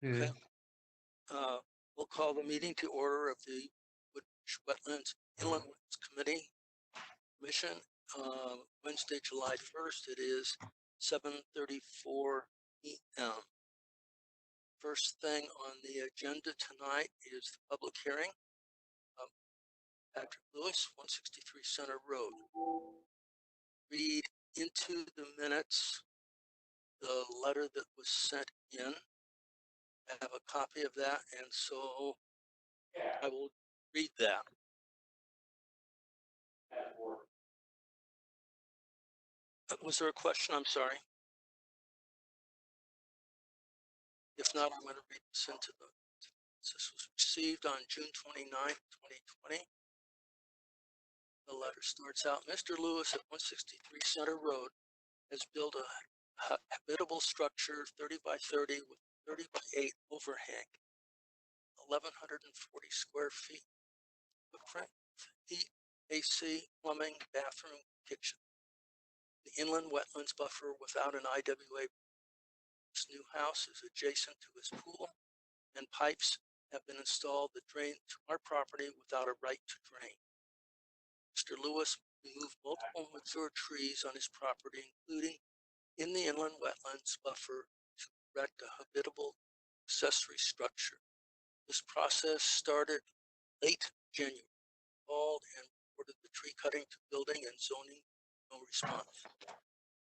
Okay. Okay. We'll call the meeting to order of the Woodbridge Wetlands Inland Wetlands Committee Commission, Wednesday, July 1st. It is 7:34 p.m. First thing on the agenda tonight is the public hearing. Patrick Lewis, 163 Center Road. Read into the minutes the letter that was sent in. I have a copy of that, and so I will read that. Was there a question? I'm sorry. If not, I'm going to read this into the. This was received on June 29th, 2020. The letter starts out, Mr. Lewis at 163 Center Road has built a habitable structure 30 by 30 with 30 by 8 overhang, 1,140 square feet footprint, heat, AC, plumbing, bathroom, kitchen. The inland wetlands buffer without an IWA. This new house is adjacent to his pool, and pipes have been installed that drain to our property without a right to drain. Mr. Lewis removed multiple mature trees on his property, including in the inland wetlands buffer, to erect a habitable accessory structure. This process started late January. Called and reported the tree cutting to building and zoning, no response.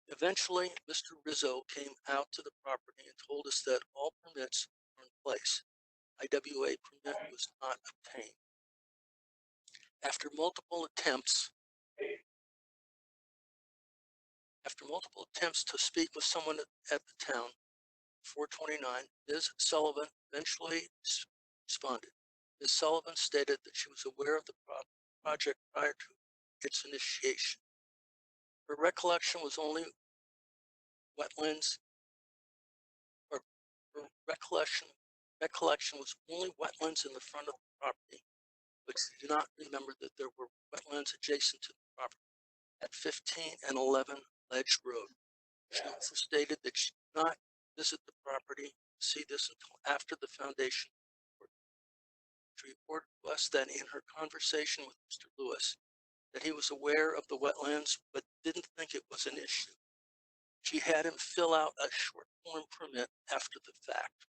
Eventually, Mr. Rizzo came out to the property and told us that all permits were in place. IWA permit was not obtained. After multiple attempts to speak with someone at the town, 429, Ms. Sullivan eventually responded. Ms. Sullivan stated that she was aware of the project prior to its initiation. Her recollection was only wetlands, or her recollection was only wetlands in the front of the property, but she did not remember that there were wetlands adjacent to the property at 15 and 11 Ledge Road. She also stated that she did not visit the property to see this until after the foundation. She reported to us that in her conversation with Mr. Lewis, that he was aware of the wetlands but didn't think it was an issue. She had him fill out a short form permit after the fact.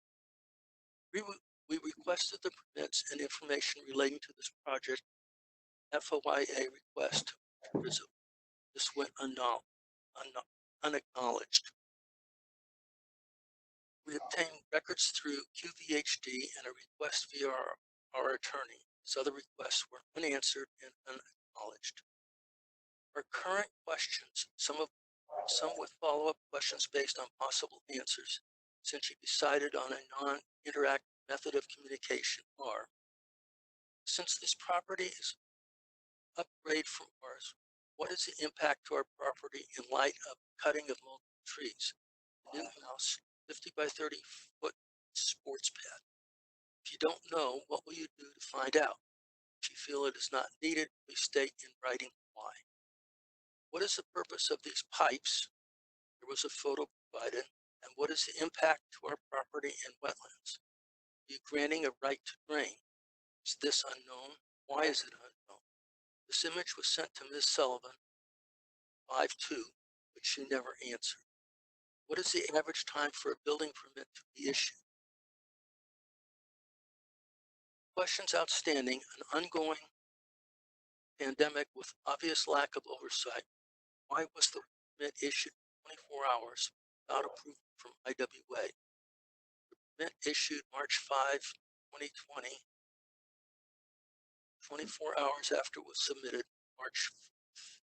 We requested the permits and information relating to this project FOIA request to Rizzo. This went unacknowledged. We obtained records through QVHD and a request via our attorney. These other requests were unanswered and unacknowledged. Our current questions, some with follow-up questions based on possible answers, since you decided on a non-interactive method of communication, are: since this property is upgrade from ours, what is the impact to our property in light of cutting of multiple trees? The new house, 50 by 30 foot sports pad. If you don't know, what will you do to find out? If you feel it is not needed, please state in writing why. What is the purpose of these pipes? There was a photo provided. And what is the impact to our property and wetlands? Are you granting a right to drain? Is this unknown? Why is it unknown? This image was sent to Ms. Sullivan, 5/2, but she never answered. What is the average time for a building permit to be issued? Questions outstanding, an ongoing pandemic with obvious lack of oversight. Why was the permit issued 24 hours without approval from IWA? The permit issued March 5, 2020, 24 hours after it was submitted, March 5th.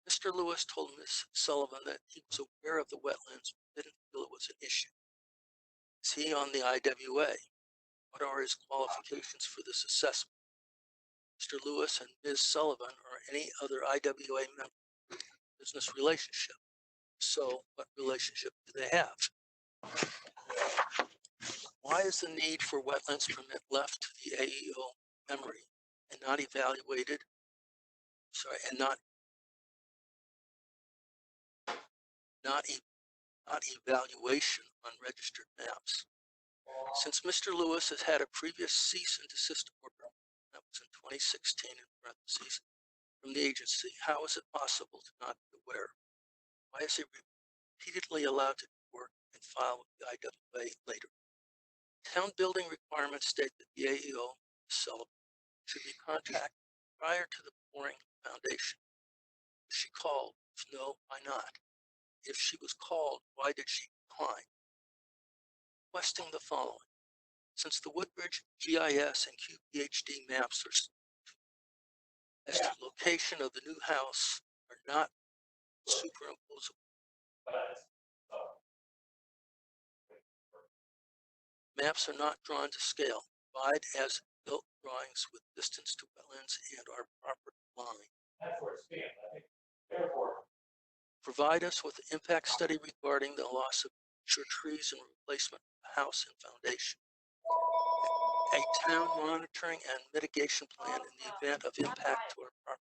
Mr. Lewis told Ms. Sullivan that he was aware of the wetlands but didn't feel it was an issue. Is he on the IWA? What are his qualifications for this assessment? Mr. Lewis and Ms. Sullivan or any other IWA member business relationship? So, what relationship do they have? Why is the need for wetlands permit left to the AEO memory and not evaluated? And not not evaluation on registered maps. Since Mr. Lewis has had a previous cease and desist order, that was in 2016 in parentheses, from the agency, how is it possible to not be aware? Why is he repeatedly allowed to work and file with the IWA later? Town building requirements state that the AEO should be contacted prior to the pouring foundation. Was she called? If no, why not? If she was called, why did she decline? Requesting the following. Since the Woodbridge GIS and QPHD maps are as to location of the new house are not superimposable. Maps are not drawn to scale. Provide as built drawings with distance to wetlands and our property line. That's where it's being, I think. Therefore. Provide us with an impact study regarding the loss of mature trees and replacement of the house and foundation. A town monitoring and mitigation plan in the event of impact to our property.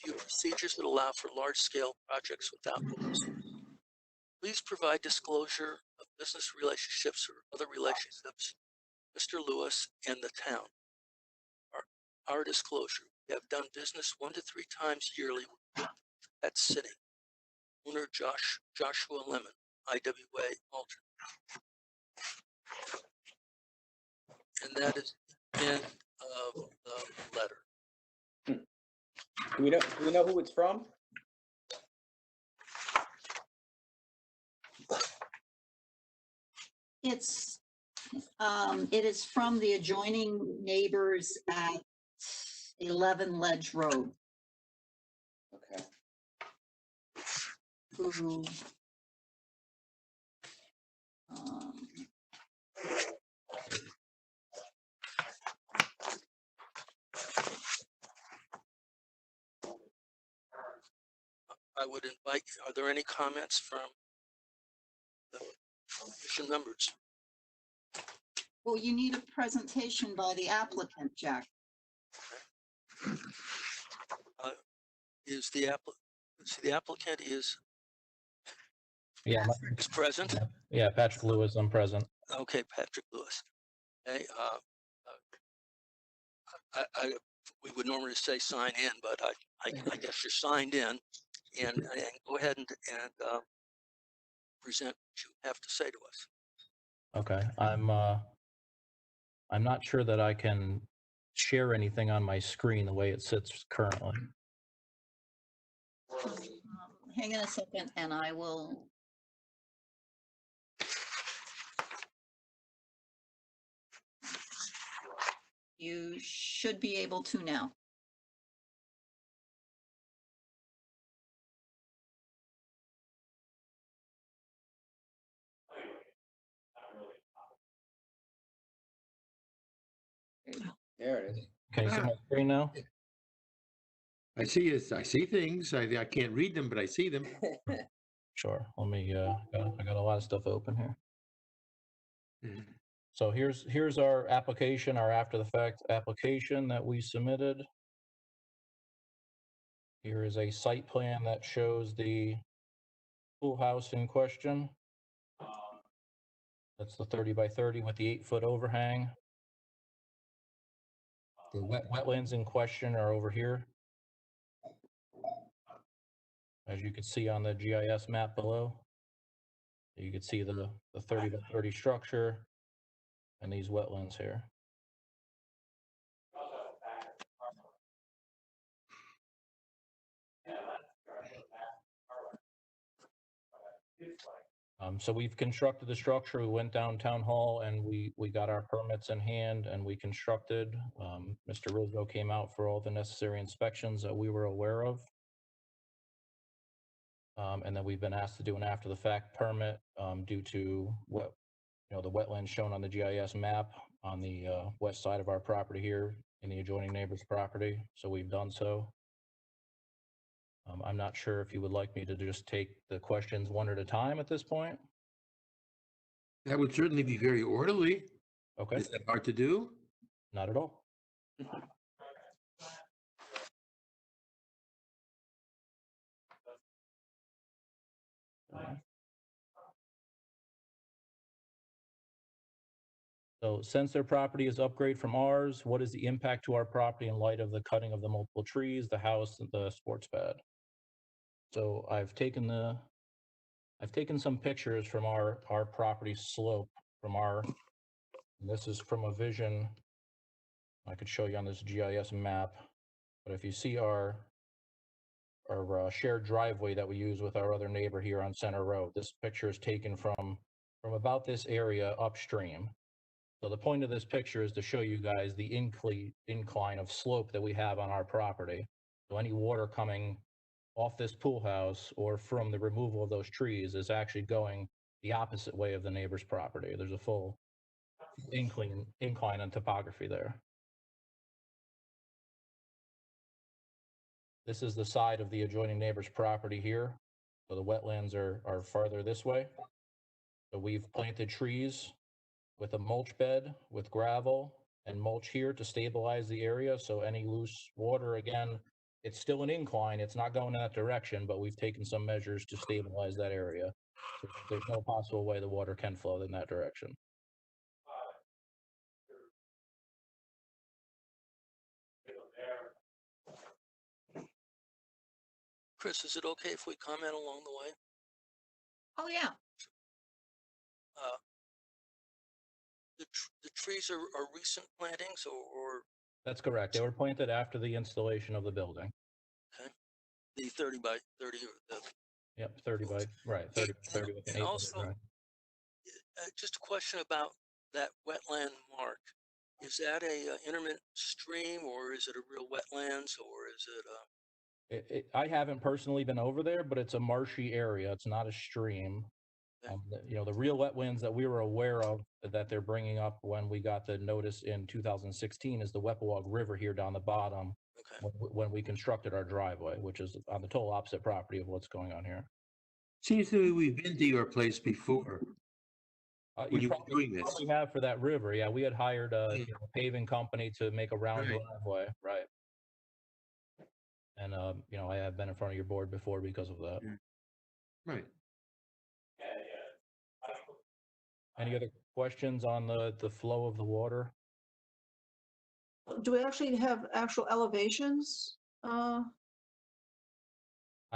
Few procedures that allow for large-scale projects without oversight. Please provide disclosure of business relationships or other relationships, Mr. Lewis and the town. Our disclosure, we have done business 1 to 3 times yearly with Pet City. Owner Joshua Lemon, IWA alternate. And that is the end of the letter. Do we know who it's from? It is from the adjoining neighbors at 11 Ledge Road. Okay. Who, I would invite, are there any comments from the commission members? well, you need a presentation by the applicant, Jack. Is the applicant is present? Yeah, Patrick Lewis, I'm present. Okay, Patrick Lewis. Okay, we would normally say sign in, but I guess you're signed in, and go ahead and present what you have to say to us. Okay, I'm not sure that I can share anything on my screen the way it sits currently. Hang on a second, and I will. You should be able to now. There it is. Can you see my screen now? I see things. I can't read them, but I see them. Sure. Let me. I got a lot of stuff open here. So here's our application, our after the fact application that we submitted. Here is a site plan that shows the pool house in question. That's the 30 by 30 with the 8-foot overhang. The wetlands in question are over here, as you can see on the GIS map below. You can see the 30 by 30 structure and these wetlands here. So we've constructed the structure. We went down Town Hall and we got our permits in hand and we constructed. Mr. Rizzo came out for all the necessary inspections that we were aware of. And then we've been asked to do an after the fact permit due to what, the wetlands shown on the GIS map on the west side of our property here in the adjoining neighbor's property. So we've done so. I'm not sure if you would like me to just take the questions one at a time at this point. That would certainly be very orderly. Okay. Is that hard to do? Not at all. So since their property is upgrade from ours, what is the impact to our property in light of the cutting of the multiple trees, the house, and the sports pad? So I've taken some pictures from our property slope from and this is from a vision. I could show you on this GIS map, but if you see our shared driveway that we use with our other neighbor here on Center Road, this picture is taken from about this area upstream. So the point of this picture is to show you guys the incline of slope that we have on our property. So any water coming off this pool house or from the removal of those trees is actually going the opposite way of the neighbor's property. There's a full incline and topography there. This is the side of the adjoining neighbor's property here. So the wetlands are farther this way. So we've planted trees with a mulch bed with gravel and mulch here to stabilize the area. So any loose water, again, it's still an incline. It's not going in that direction, but we've taken some measures to stabilize that area. So there's no possible way the water can flow in that direction. Chris, is it okay if we comment along the way? Oh, yeah. The trees are recent plantings or That's correct. They were planted after the installation of the building. the 30 by 30 or the Yep, 30 by, right, 30 by 30 with an 8 also, just a question about that wetland mark. Is that a intermittent stream or is it a real wetlands or is it I haven't personally been over there, but it's a marshy area. It's not a stream. Okay. The real wetlands that we were aware of that they're bringing up when we got the notice in 2016 is the Weppawag River here down the bottom okay? when we constructed our driveway, which is on the total opposite property of what's going on here. Seems to me we've been to your place before. When you were doing this. Probably have for that river. Yeah, we had hired a Yeah. paving company to make a round Right. driveway, right? And I have been in front of your board before because of that. Yeah. Right. Any other questions on the flow of the water? Do we actually have actual elevations? I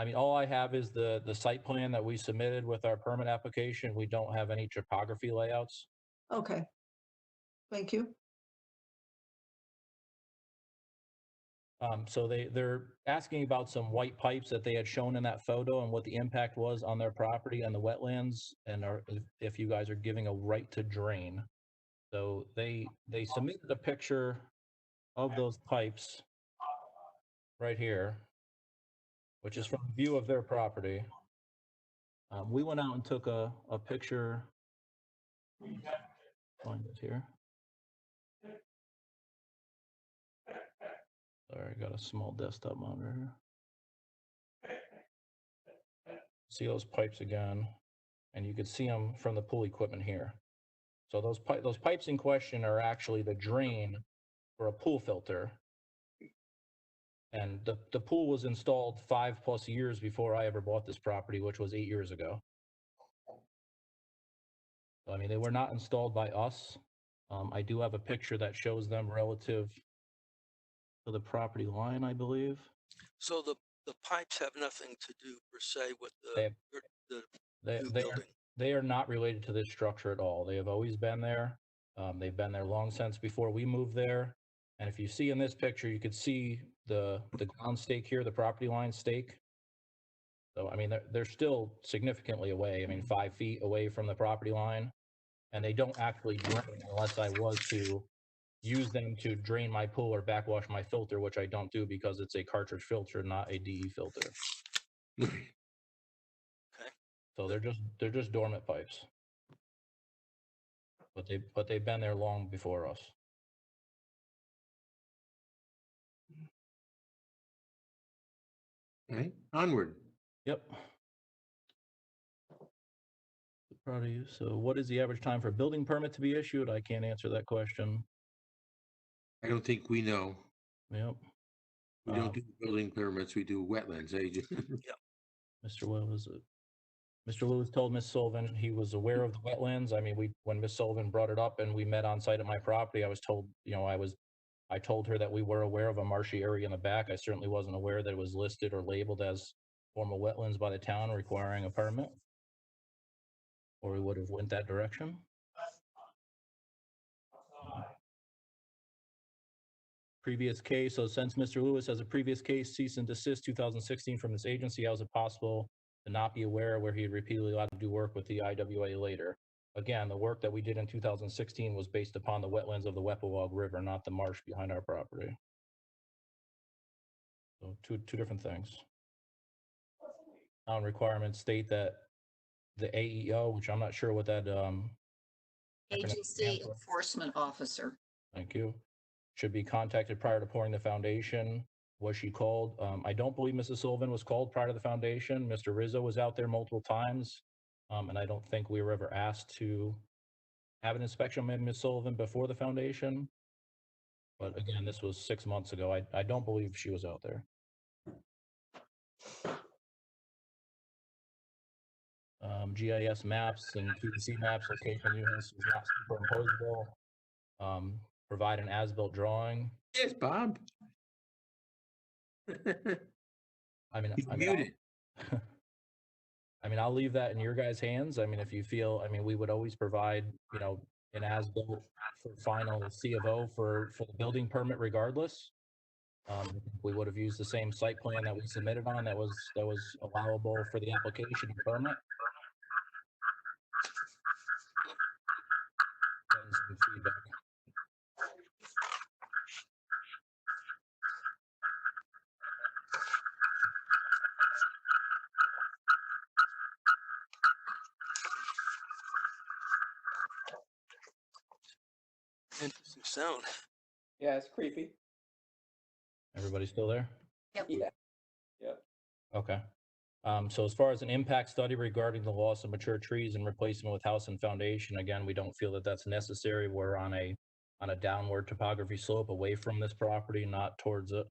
mean, all I have is the site plan that we submitted with our permit application. We don't have any topography layouts. Okay. Thank you. So they're asking about some white pipes that they had shown in that photo and what the impact was on their property and the wetlands, and if you guys are giving a right to drain. So they submitted a picture of those pipes right here, which is from a view of their property. We went out and took a picture. Find it here. Sorry, I got a small desktop monitor here. See those pipes again, and you can see them from the pool equipment here. So those pipes in question are actually the drain for a pool filter. And the pool was installed 5+ years before I ever bought this property, which was 8 years ago. So, I mean, they were not installed by us. I do have a picture that shows them relative to the property line, I believe. So the pipes have nothing to do per se with They have- the They, new they, are, building. they are not related to this structure at all. They have always been there. They've been there long since before we moved there. And if you see in this picture, you could see the ground stake here, the property line stake. So, I mean, they're still significantly away. I mean, 5 feet away from the property line. And they don't actually drain unless I was to use them to drain my pool or backwash my filter, which I don't do because it's a cartridge filter, not a DE filter. Okay. So they're just dormant pipes. But they've been there long before us. Okay, onward. Yep. Proud of you. So what is the average time for a building permit to be issued? I can't answer that question. I don't think we know. Yep. We don't do building permits, we do wetlands agent. Mr. Well, is it? Mr. Lewis told Ms. Sullivan he was aware of the wetlands. I mean, when Ms. Sullivan brought it up and we met on site at my property, I was told, I told her that we were aware of a marshy area in the back. I certainly wasn't aware that it was listed or labeled as formal wetlands by the town requiring a permit. Or we would have went that direction. Previous case, so since Mr. Lewis has a previous case, cease and desist 2016 from this agency, how is it possible to not be aware where he had repeatedly allowed to do work with the IWA later? Again, the work that we did in 2016 was based upon the wetlands of the Weppawag River, not the marsh behind our property. So two different things. Town requirements state that the AEO, which I'm not sure what that acronym Agency stands for. Enforcement Officer. Thank you. Should be contacted prior to pouring the foundation. Was she called? I don't believe Mrs. Sullivan was called prior to the foundation. Mr. Rizzo was out there multiple times. And I don't think we were ever asked to have an inspection by Ms. Sullivan before the foundation. But again, this was 6 months ago. I don't believe she was out there. GIS maps and QVC maps, location units is not superimposable. Provide an as-built drawing. Yes, Bob. I mean, He's muted. I mean, I'll leave that in your guys' hands. I mean, if you feel, I mean, we would always provide, an as-built for final C of O for the building permit regardless. We would have used the same site plan that we submitted on that was allowable for the application and permit. Getting some feedback. Interesting sound. Yeah, it's creepy. Everybody still there? Yep. Yeah. Yep. Okay. So as far as an impact study regarding the loss of mature trees and replacement with house and foundation, again, we don't feel that that's necessary. We're on a downward topography slope away from this property, not towards it.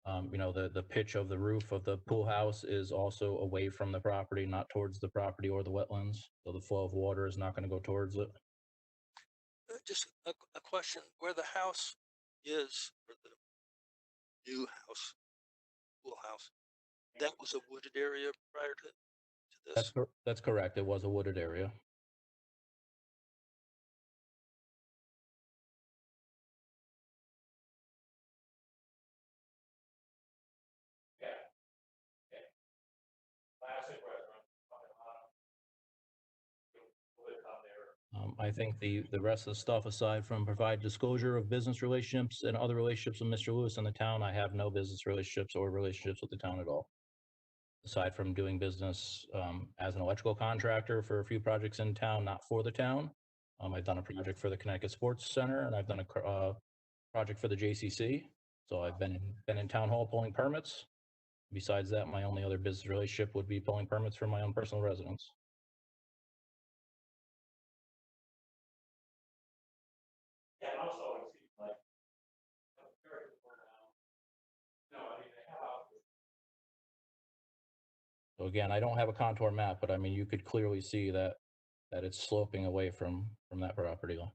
The pitch of the roof of the pool house is also away from the property, not towards the property or the wetlands. So the flow of water is not going to go towards it. Just a question, where the house is, or the new house, pool house, that was a wooded area prior to this? That's correct. It was a wooded area. I think the rest of the stuff, aside from provide disclosure of business relationships and other relationships with Mr. Lewis and the town, I have no business relationships or relationships with the town at all. Aside from doing business as an electrical contractor for a few projects in town, not for the town. I've done a project for the Connecticut Sports Center, and I've done a project for the JCC. So I've been in town hall pulling permits. Besides that, my only other business relationship would be pulling permits for my own personal residence. So again, I don't have a contour map, but I mean, you could clearly see that it's sloping away from that property line.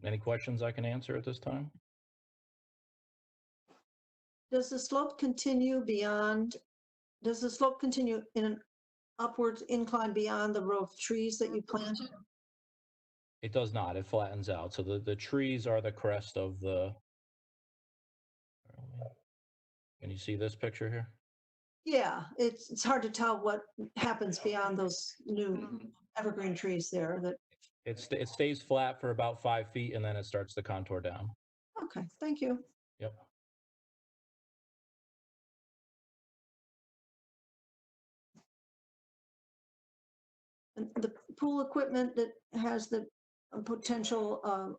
Any questions I can answer at this time? Does the slope continue in an upwards incline beyond the row of trees that you planted? It does not. It flattens out. So the trees are the crest of the. Can you see this picture here? Yeah, it's hard to tell what happens beyond those new evergreen trees there that, It stays flat for about 5 feet and then it starts to contour down. okay, thank you. Yep. And the pool equipment that has the potential,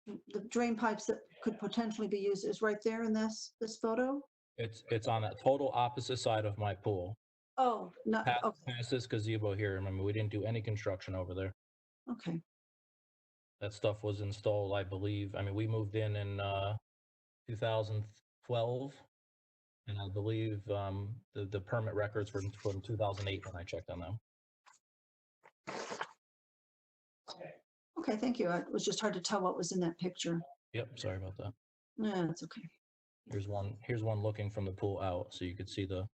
the drain pipes that could potentially be used is right there in this photo? It's on that total opposite side of my pool. Oh, not, okay, Past this gazebo here. Remember, we didn't do any construction over there. Okay. That stuff was installed, I believe. I mean, we moved in 2012, and I believe the permit records were from 2008 when I checked on them. Okay, thank you. It was just hard to tell what was in that picture. Yep, sorry about that. Yeah, that's okay. Here's one looking from the pool out, so you could see the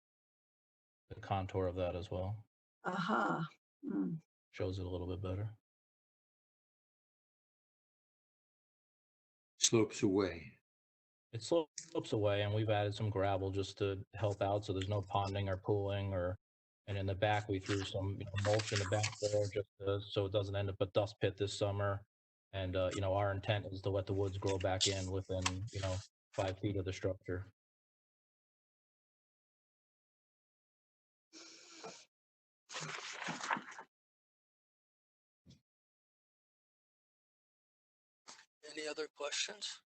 contour of that as well. Aha. Mm. Shows it a little bit better. Slopes away. It slopes away, and we've added some gravel just to help out, so there's no ponding or pooling. And in the back, we threw some mulch in the back there so it doesn't end up a dust pit this summer. And our intent is to let the woods grow back in within 5 feet of the structure. Any other questions?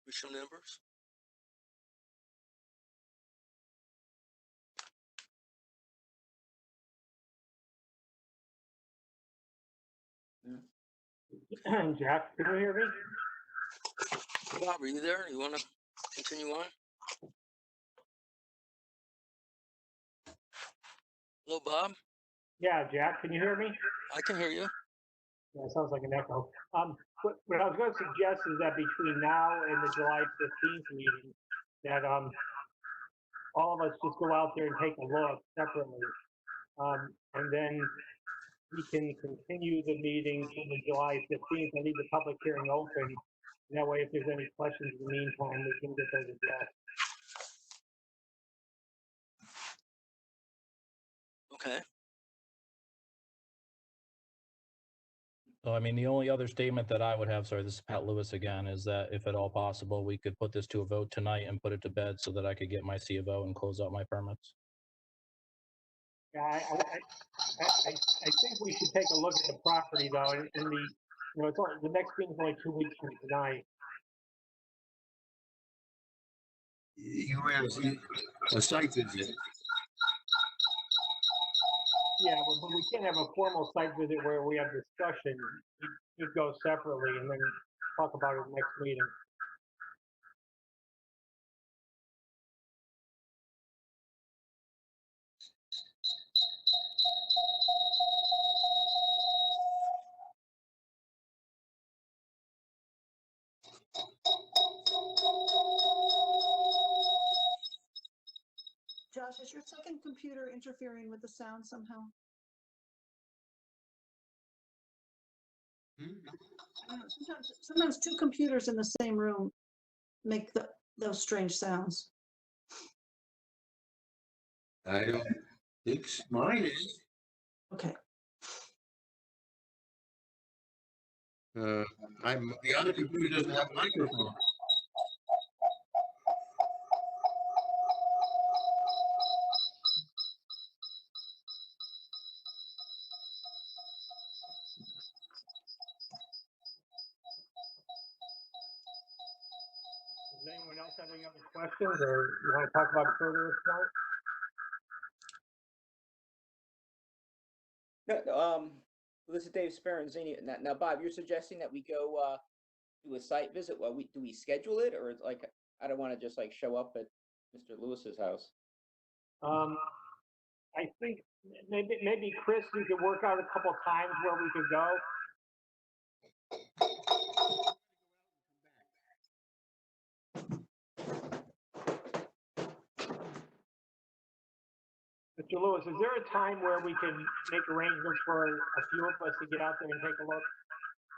Commission members? Jack, can you hear me? Bob, are you there? You want to continue on? Hello, Bob? Yeah, Jack, can you hear me? I can hear you. Yeah, it sounds like an echo. What I was going to suggest is that between now and the July 15th meeting, that all of us just go out there and take a look separately. And then we can continue the meeting to the July 15th and leave the public hearing open. That way, if there's any questions in the meantime, we can get those addressed. Okay. So, I mean, the only other statement that I would have, sorry, this is Pat Lewis again, is that if at all possible, we could put this to a vote tonight and put it to bed so that I could get my C of O and close out my permits. Yeah, I think we should take a look at the property though, and it's only, the next meeting's only 2 weeks from tonight. You have a site visit. Yeah, but we can't have a formal site visit where we have discussion. You go separately and then talk about it next meeting. Josh, is your second computer interfering with the sound somehow? I don't know, sometimes two computers in the same room make those strange sounds. I don't think mine is. Okay. The other computer doesn't have a microphone. Does anyone else have any other questions, or you want to talk about it further this point? No, this is Dave Speranzini. Now, Bob, you're suggesting that we go do a site visit. Well, do we schedule it, or it's like I don't want to just like show up at Mr. Lewis's house? I think maybe Chris, we could work out a couple times where we could go. Mr. Lewis, is there a time where we can make arrangements for a few of us to get out there and take a look?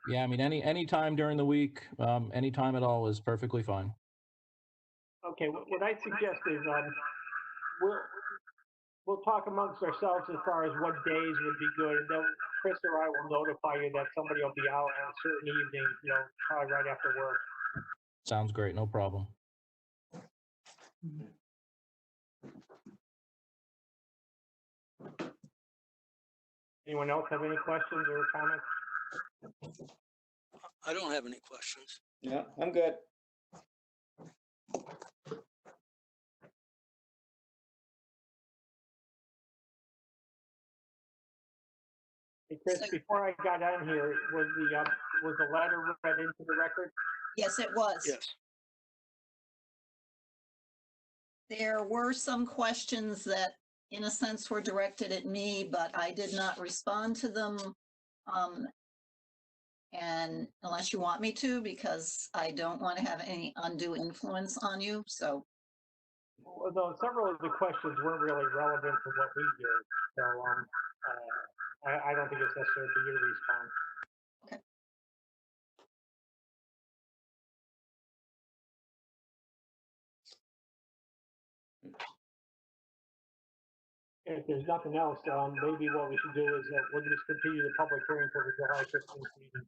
Yeah, I mean, any time during the week, any time at all is perfectly fine. Okay, what I suggest is we'll talk amongst ourselves as far as what days would be good, and then Chris or I will notify you that somebody will be out on a certain evening, probably right after work. Sounds great, no problem. Anyone else have any questions or comments? I don't have any questions. Yeah, I'm good. Hey, Chris, So- before I got on here, was the letter read into the record? Yes, it was. Yes. There were some questions that, in a sense, were directed at me, but I did not respond to them. And unless you want me to, because I don't want to have any undue influence on you, so. Although several of the questions weren't really relevant to what we do, so, I don't think it's necessary for you to respond. If there's nothing else, maybe what we should do is that we'll just continue the public hearing for the July 15th meeting.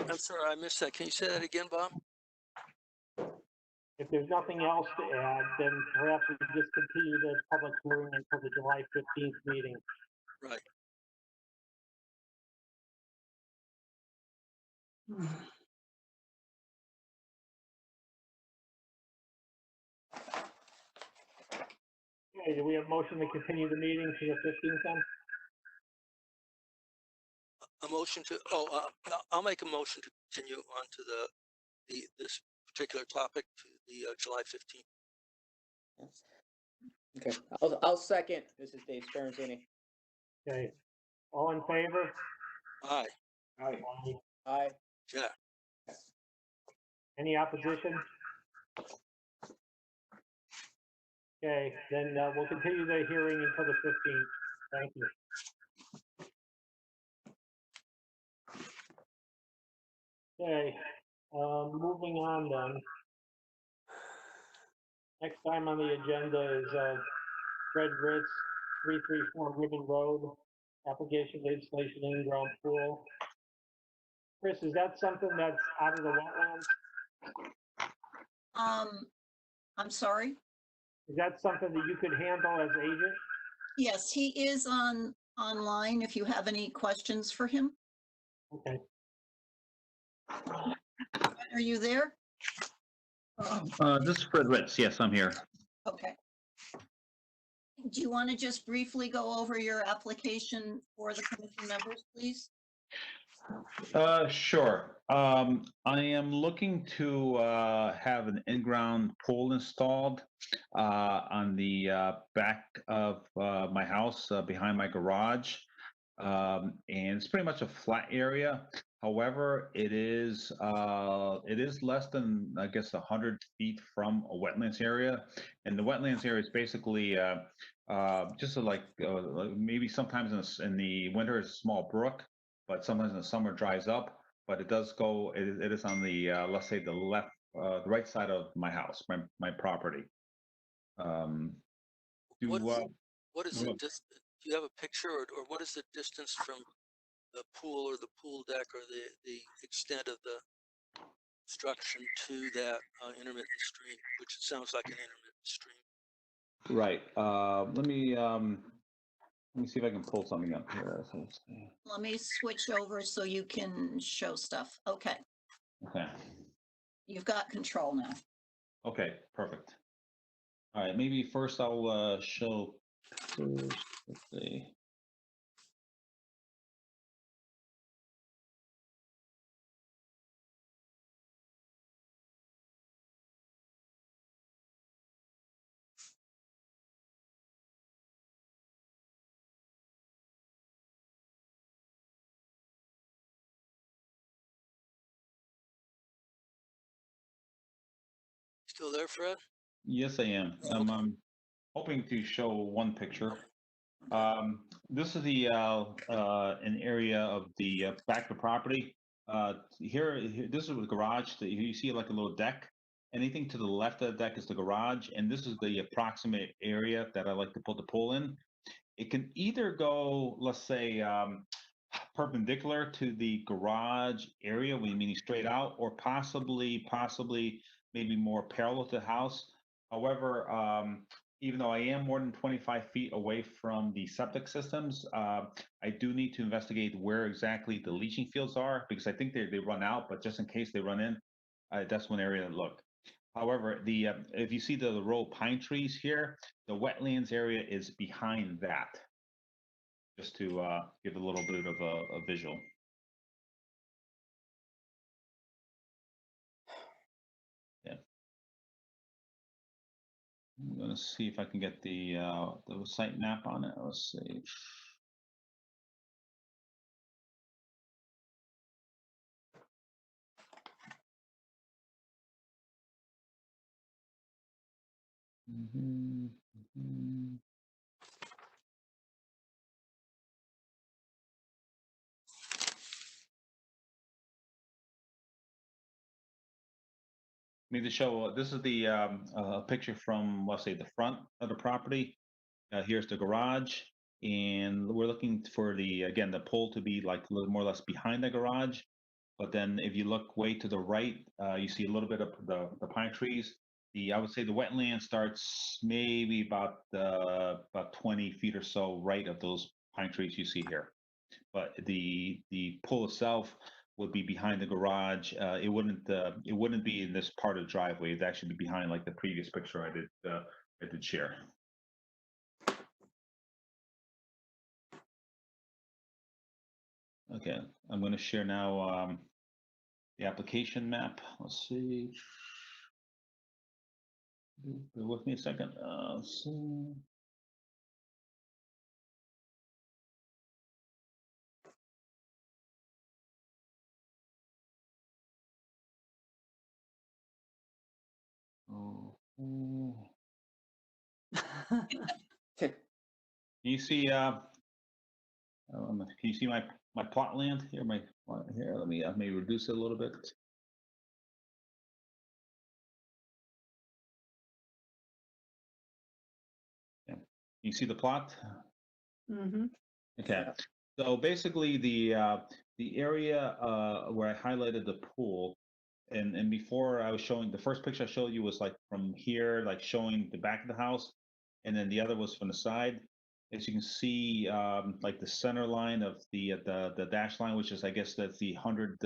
I'm sorry, I missed that. Can you say that again, Bob? If there's nothing else to add, then perhaps we could just continue the public hearing until the July 15th meeting. Right. Okay, do we have motion to continue the meeting to the 15th then? A motion to, I'll make a motion to continue on to this particular topic to the July 15th. Okay, I'll second. This is Dave Speranzini. Okay, all in favor? Aye. Aye. Aye. Yeah. Any opposition? Okay, then we'll continue the hearing until the 15th. Thank you. Okay, moving on then. Next time on the agenda is Fred Ritz, 334 Rimmon Road, application of installation in-ground pool. Chris, is that something that's out of the wetlands? I'm sorry. Is that something that you could handle as agent? Yes, he is online if you have any questions for him. Okay. Are you there? This is Fred Ritz. Yes, I'm here. Okay. Do you want to just briefly go over your application for the commission members, please? Sure. I am looking to have an in-ground pool installed on the back of my house behind my garage. And it's pretty much a flat area. However, it is less than, I guess, 100 feet from a wetlands area. And the wetlands area is basically just like maybe sometimes in the winter it's a small brook, but sometimes in the summer it dries up. But it does go, it is on the, let's say the right side of my house, my property. What is it? Do you have a picture or what is the distance from the pool or the pool deck or the extent of the construction to that intermittent stream, which sounds like an intermittent stream? Right. Let me see if I can pull something up here. So let's see. Let me switch over so you can show stuff. Okay, Okay. you've got control now. Okay. Perfect. All right. Maybe first I'll show. Let's see. Still there, Fred? Yes, I am. I'm hoping to show one picture. This is the an area of the back of the property. Here, this is the garage. You see like a little deck. Anything to the left of the deck is the garage, and this is the approximate area that I like to put the pool in. It can either go, let's say, perpendicular to the garage area, meaning straight out, or possibly maybe more parallel to the house. However, even though I am more than 25 feet away from the septic systems, I do need to investigate where exactly the leaching fields are because I think they run out, but just in case they run in, that's one area to look. However, if you see the row of pine trees here, the wetlands area is behind that. Just to give a little bit of a visual. Yeah. I'm gonna see if I can get the site map on it. Let's see. Mhm, mhm. Need to show, this is the picture from, let's say, the front of the property. Here's the garage, and we're looking for again, the pole to be like a little more or less behind the garage. But then if you look way to the right, you see a little bit of the pine trees. I would say the wetland starts maybe about 20 feet or so right of those pine trees you see here. But the pole itself would be behind the garage. It wouldn't be in this part of the driveway. It'd actually be behind, like the previous picture I did share. Okay, I'm going to share now the application map. Let's see. Bear with me a second. Let's see. Oh. Can you see? Can you see my plot land here? Here. Let me maybe reduce it a little bit. Yeah. You see the plot? Mm-hmm. Okay. So basically, the area where I highlighted the pool, and before I was showing the first picture I showed you was like from here, like showing the back of the house, and then the other was from the side. As you can see, like the center line of the dash line, which is, I guess that's the 100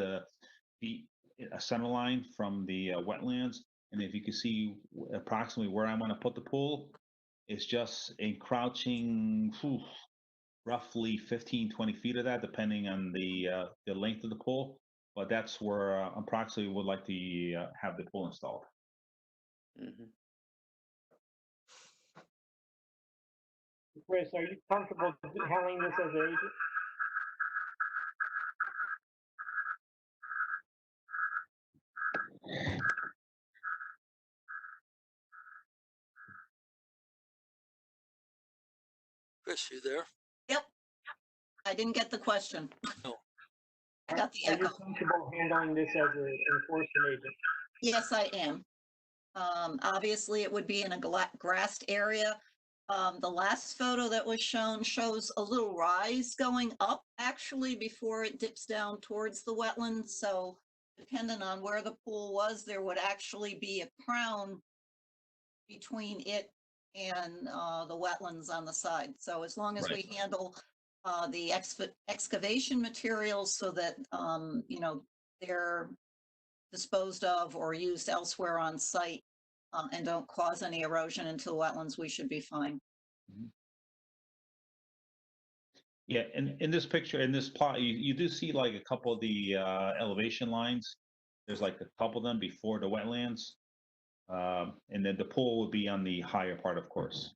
feet center line from the wetlands. And if you can see approximately where I want to put the pool, it's just encroaching roughly 15, 20 feet of that, depending on the length of the pool. But that's where approximately would like to have the pool installed. Mhm. Chris, are you comfortable handling this as an agent? Chris, you there? Yep. I didn't get the question. No. I got the Are you echo. comfortable handling this as an enforcement agent? Yes, I am. Obviously, it would be in a grassed area. The last photo that was shown shows a little rise going up actually before it dips down towards the wetlands. So depending on where the pool was, there would actually be a crown between it and the wetlands on the side. So as long as we handle the excavation materials so that, you know, they're disposed of or used elsewhere on site and don't cause any erosion into the wetlands, we should be fine. Yeah, in this picture, in this plot, you do see like a couple of the elevation lines. There's like a couple of them before the wetlands. And then the pool would be on the higher part, of course.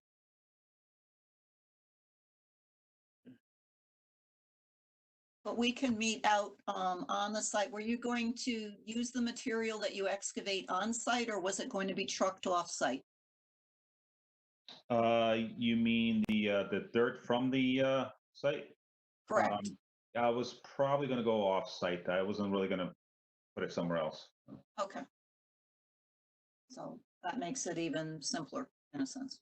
But we can meet out on the site. Were you going to use the material that you excavate on site, or was it going to be trucked off site? You mean the dirt from the site? Correct. I was probably going to go off site. I wasn't really going to put it somewhere else. Okay. So that makes it even simpler in a sense.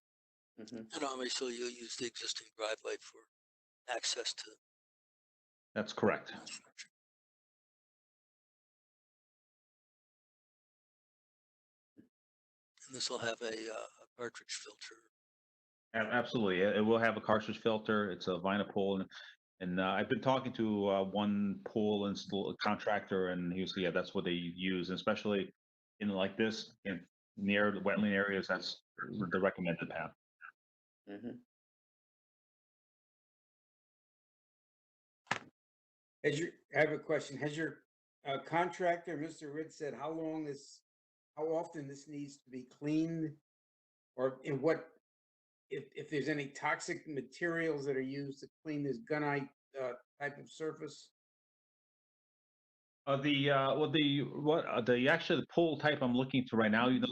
Mhm. And obviously you'll use the existing driveway for access to That's correct. construction. And this will have a cartridge filter. Absolutely. It will have a cartridge filter. It's a vinyl pool. And I've been talking to one pool contractor, and he was, yeah, that's what they use, especially in like this. And near the wetland areas, that's the recommended path. Mhm. I have a question. Has your contractor, Mr. Ritz, said how often this needs to be cleaned? Or in what, if there's any toxic materials that are used to clean this gunite type of surface? The pool type I'm looking to right now, you know,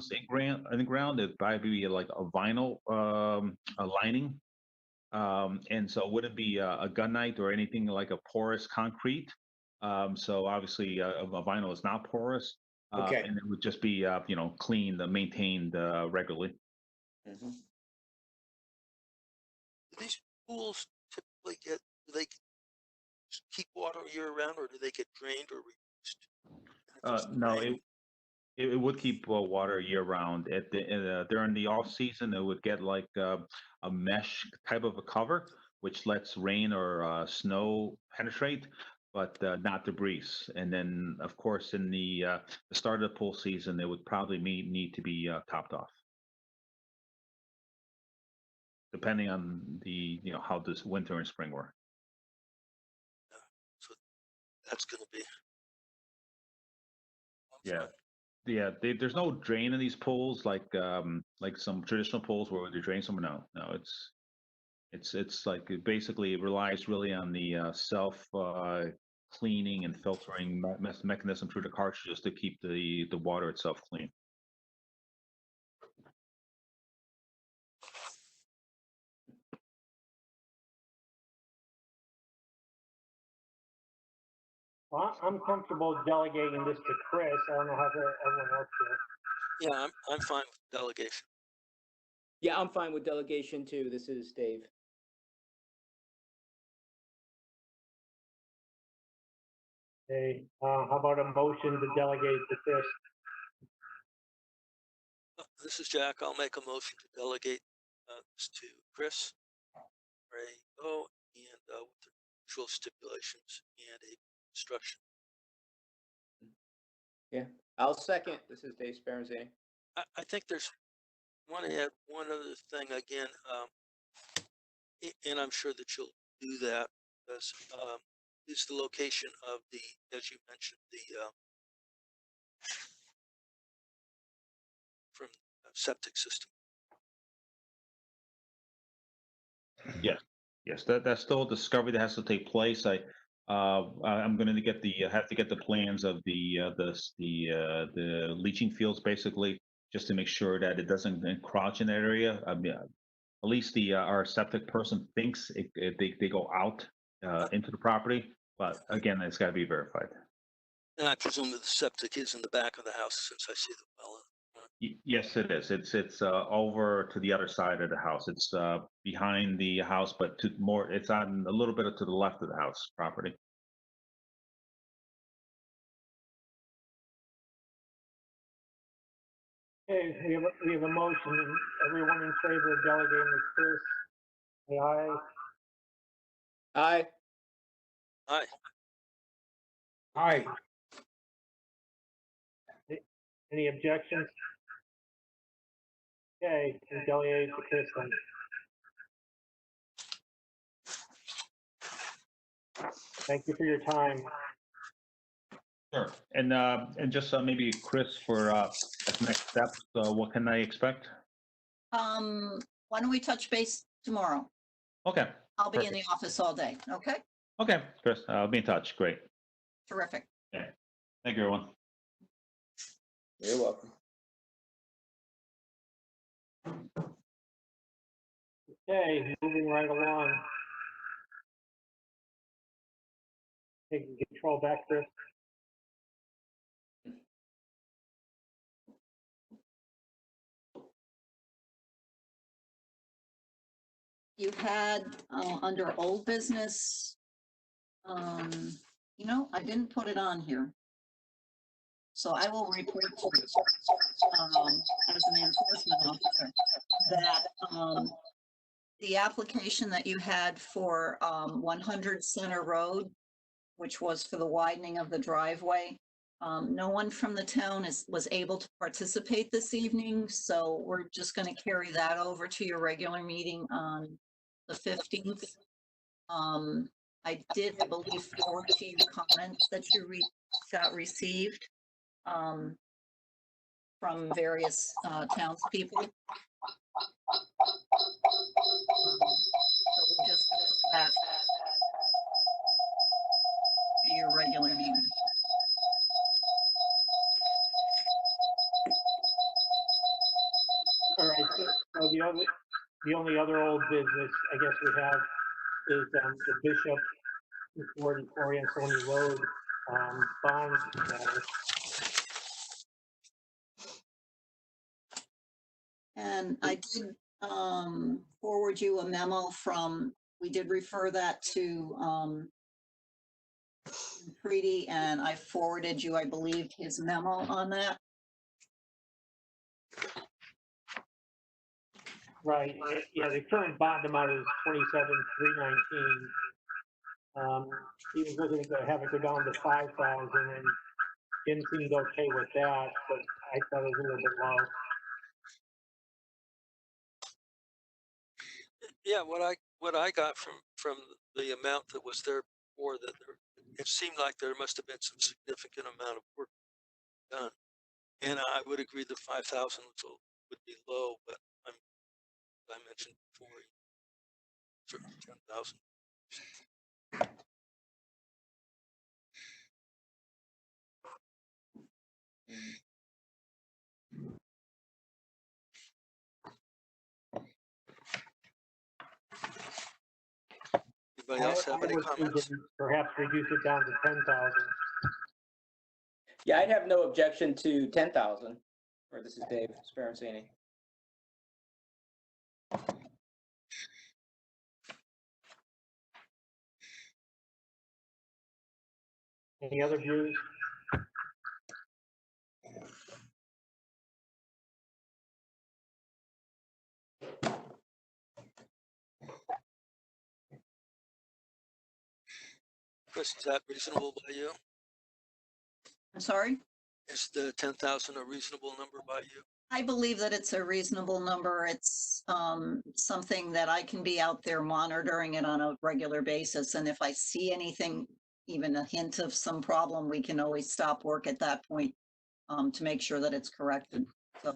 in the ground, it'd probably be like a vinyl a lining. And so it wouldn't be a gunite or anything like a porous concrete. So obviously a vinyl is not porous. Okay. And it would just be, you know, cleaned, maintained regularly. Mhm. Do these pools typically do they keep water year round, or do they get drained or reused? And if there's No, rain, it would keep water year round. During the off season, it would get like a mesh type of a cover, which lets rain or snow penetrate, but not debris. And then, of course, in the start of the pool season, it would probably need to be topped off, depending on how this winter and spring were. so that's going to be. Yeah. Yeah, there's no drain in these pools like some traditional pools where they drain somewhere. No, it's like basically it relies really on the self cleaning and filtering mechanism through the cartridges to keep the water itself clean. Well, I'm comfortable delegating this to Chris. I don't know how everyone else feels. Yeah, I'm fine with delegation. Yeah, I'm fine with delegation too. This is Dave. Okay, how about a motion to delegate to Chris? This is Jack. I'll make a motion to delegate this to Chris. Ray, go and with the usual stipulations and a instruction. Yeah, I'll second. This is Dave Speranzini. I think want to add one other thing again, and I'm sure that you'll do that, because is the location of the, as you mentioned, the from septic system. Yes, that's still a discovery that has to take place. I'm going to have to get the plans of the leaching fields basically, just to make sure that it doesn't encroach in that area. I mean, at least our septic person thinks they go out into the property, but again, it's got to be verified. And I presume that the septic is in the back of the house, since I see the well. Yes, it is. It's over to the other side of the house. It's behind the house, but it's on a little bit to the left of the house property. Okay, we have a motion. Everyone in favor of delegating to Chris? Say aye. Aye. Aye. Aye. Any objections? Okay, we delegate to Chris then. Thank you for your time. Sure. And just maybe Chris for as next steps, what can I expect? Why don't we touch base tomorrow? Okay. I'll be in the Perfect. office all day, okay? Okay, Chris, I'll be in touch. Great. Terrific. Okay. Thank you, everyone. You're welcome. Okay, moving right along. Taking control back, Chris. You had under old business, I didn't put it on here. So I will report to you, as an enforcement officer, that the application that you had for 100 Center Road, which was for the widening of the driveway, No one from the town was able to participate this evening, so we're just going to carry that over to your regular meeting on the 15th. I did, I believe, forward to you comments that you got received from various townspeople. So we'll just approve that to your regular meeting. All right, so the only other old business I guess we have is the Bishop 44 Ansonia Road bond matter. And I did forward you a memo from, we did refer that to Preety, and I forwarded you, I believe, his memo on that. Right, yeah, the current bond amount is 27,319. He was looking to have it go down to 5,000, and Jim seemed okay with that, but I thought it was a little bit low. Yeah, what I got from the amount that was there before, that it seemed like there must have been some significant amount of work done. And I would agree the 5,000 would be low, but I mentioned before, certainly 10,000. Anybody else have any was comments? thinking perhaps reduce it down to 10,000. Yeah, I'd have no objection to 10,000. Or this is Dave Sparancini. Any other views? Chris, is that reasonable by you? I'm sorry? Is the 10,000 a reasonable number by you? I believe that it's a reasonable number. It's something that I can be out there monitoring it on a regular basis. And if I see anything, even a hint of some problem, we can always stop work at that point to make sure that it's corrected. So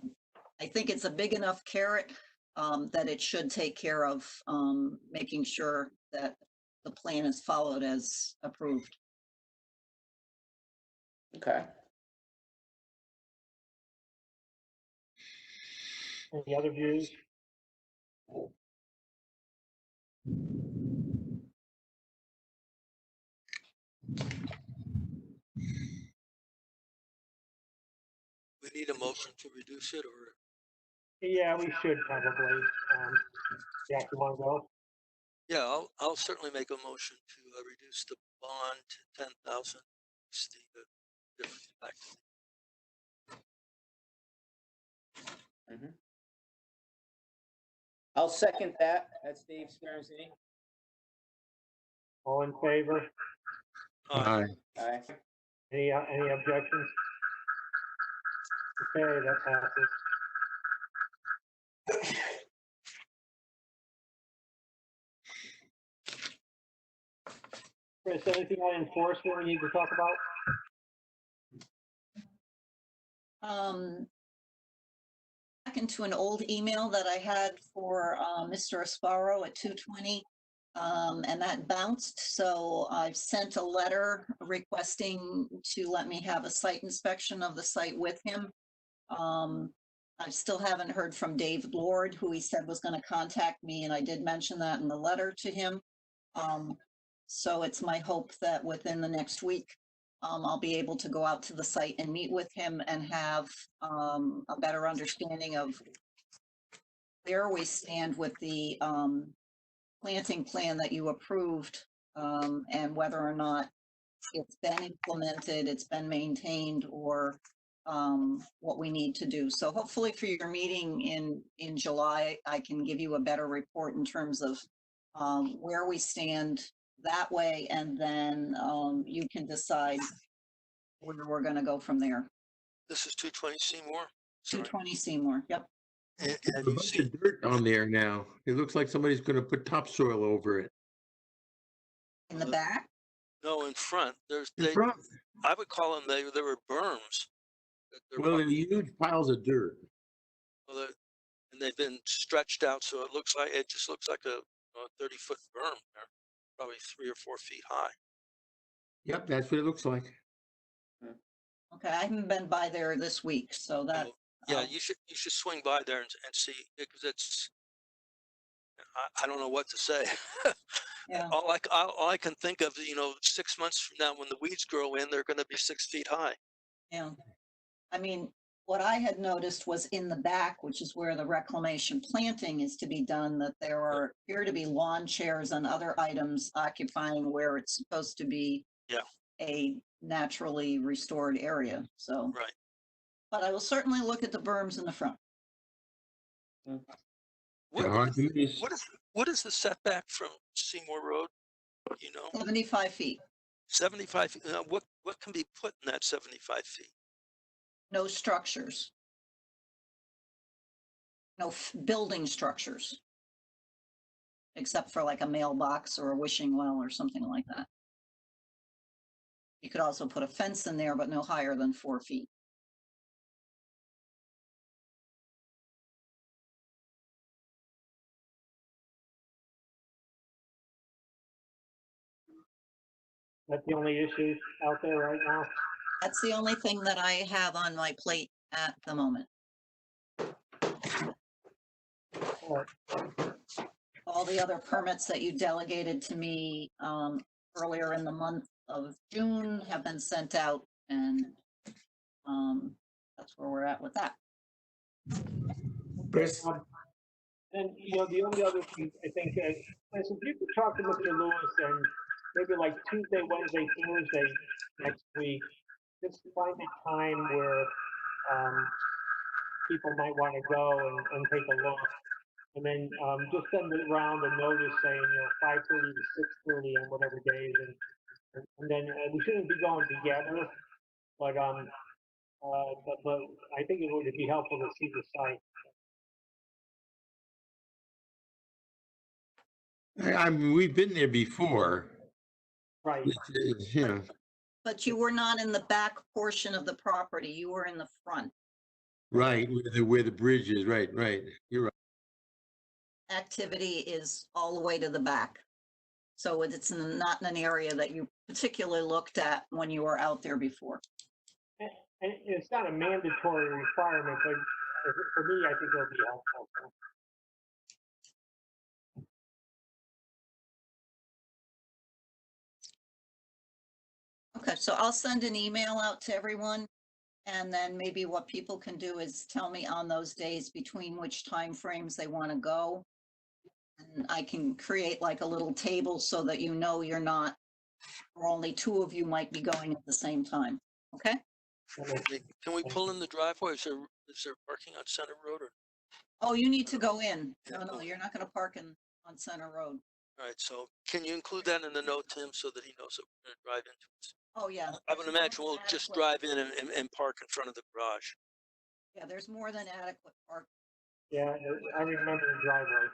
I think it's a big enough carrot that it should take care of making sure that the plan is followed as approved. Okay. Any other views? We need a motion to reduce it, or? Yeah, we should probably. Jack, you want to go? Yeah, I'll certainly make a motion to reduce the bond to 10,000. It's the difference back to I'll second that. That's Dave Sparancini. All in favor? Aye. Aye. Any objections? Okay, that passes. Chris, anything on enforcement we need to talk about? Back into an old email that I had for Mr. Asparo at 220, and that bounced. So I've sent a letter requesting to let me have a site inspection of the site with him. I still haven't heard from David Lord, who he said was going to contact me, and I did mention that in the letter to him. So it's my hope that within the next week, I'll be able to go out to the site and meet with him and have a better understanding of where we stand with the planting plan that you approved, and whether or not it's been implemented, it's been maintained, or what we need to do. So hopefully for your meeting in July, I can give you a better report in terms of where we stand that way, and then you can decide where we're gonna go from there. This is 220 Seymour. Sorry. 220 Seymour, yep. And A you bunch see, of dirt on there now. It looks like somebody's gonna put topsoil over it. In the Uh, back, no, in front, In front, I would call them, they were berms. They're well, they're huge piles of dirt. well, and they've been stretched out, so it just looks like a 30-foot berm there, probably 3 or 4 feet high. Yep, that's what it looks like. okay, I haven't been by there this week, so that, Yeah, oh. you should swing by there and see, because it's, I don't know what to say. Yeah. All I can think of, 6 months from now, when the weeds grow in, they're going to be 6 feet high. Yeah. I mean, what I had noticed was in the back, which is where the reclamation planting is to be done, that there appear to be lawn chairs and other items occupying where it's supposed to be Yeah. a naturally restored area, so. Right. But I will certainly look at the berms in the front. What, hard to miss. what is the setback from Seymour Road? 75 feet, 75. What can be put in that 75 feet? no structures. No building structures. Except for like a mailbox or a wishing well or something like that. You could also put a fence in there, but no higher than 4 feet. That's the only issue out there right now. That's the only thing that I have on my plate at the moment. All the other permits that you delegated to me earlier in the month of June have been sent out, and that's where we're at with that. Chris? And, the only other thing, I think, is if you could talk to Mr. Lewis and maybe like Tuesday, Wednesday, Thursday next week, just find a time where people might want to go and take a look. And then just send around a notice saying, 5:30 to 6:30 on whatever days. And then we shouldn't be going together, but I think it would be helpful to see the site. I mean, we've been there before. Right. Yeah, But you were not in the back portion of the property, you were in the front. right, where the bridge is, right, you're right. Activity is all the way to the back. So it's not in an area that you particularly looked at when you were out there before. And it's not a mandatory requirement, but for me, I think it'll be helpful. Okay, so I'll send an email out to everyone. And then maybe what people can do is tell me on those days between which time frames they want to go. And I can create like a little table so that you're not, or only 2 of you might be going at the same time. Okay? Can we pull in the driveway? Is there parking on Center Road? Or? Oh, you need to go in. Yeah. No, you're not going to park on Center Road. All right, so can you include that in the note, Tim, so that he knows that we're going to drive into it? Oh, yeah. I would imagine we'll just drive in and park in front of the garage. Yeah, there's more than adequate park. Yeah, I remember the driveway.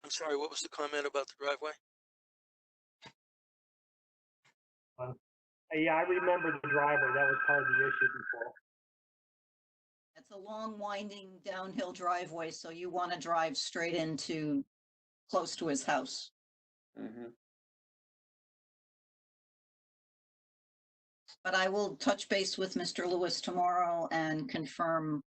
I'm sorry, what was the comment about the driveway? Yeah, I remember the driveway. That was part of the issue before. It's a long winding downhill driveway, so you want to drive straight into close to his house. But I will touch base with Mr. Lewis tomorrow and confirm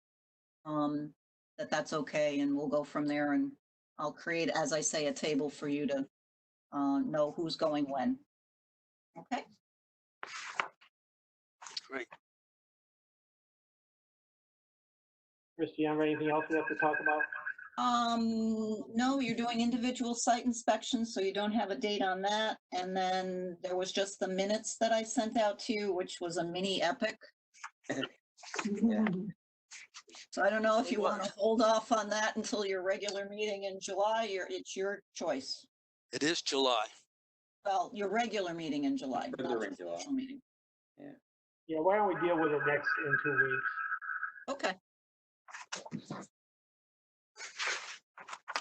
that that's okay, and we'll go from there, and I'll create, as I say, a table for you to know who's going when. Okay? Great. Chris, do you have anything else we have to talk about? No, you're doing individual site inspections, so you don't have a date on that. And then there was just the minutes that I sent out to you, which was a mini epic. So I don't know if you want to hold off on that until your regular meeting in July, or it's your choice. It is July. Well, your regular meeting in July, not Regular your in July. special meeting. Yeah, why don't we deal with it in 2 weeks? Okay.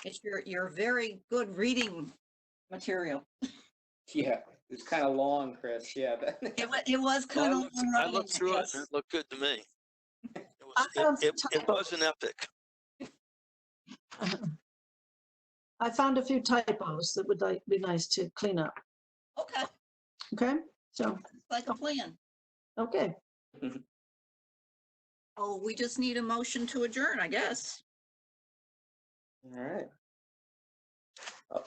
It's your very good reading material. Yeah, it's kind of long, Chris, yeah. It was Well, kind of. I looked through it and it looked good to me. I found some It was an epic. I found a few typos that would be nice to clean up. Okay, Okay, so, like a plan. okay, Oh, we just need a motion to adjourn, I guess. All right.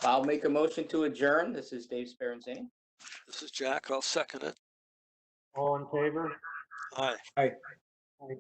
I'll make a motion to adjourn. This is Dave Speranzini. This is Jack. I'll second it. All in favor? Aye. Aye. Aye.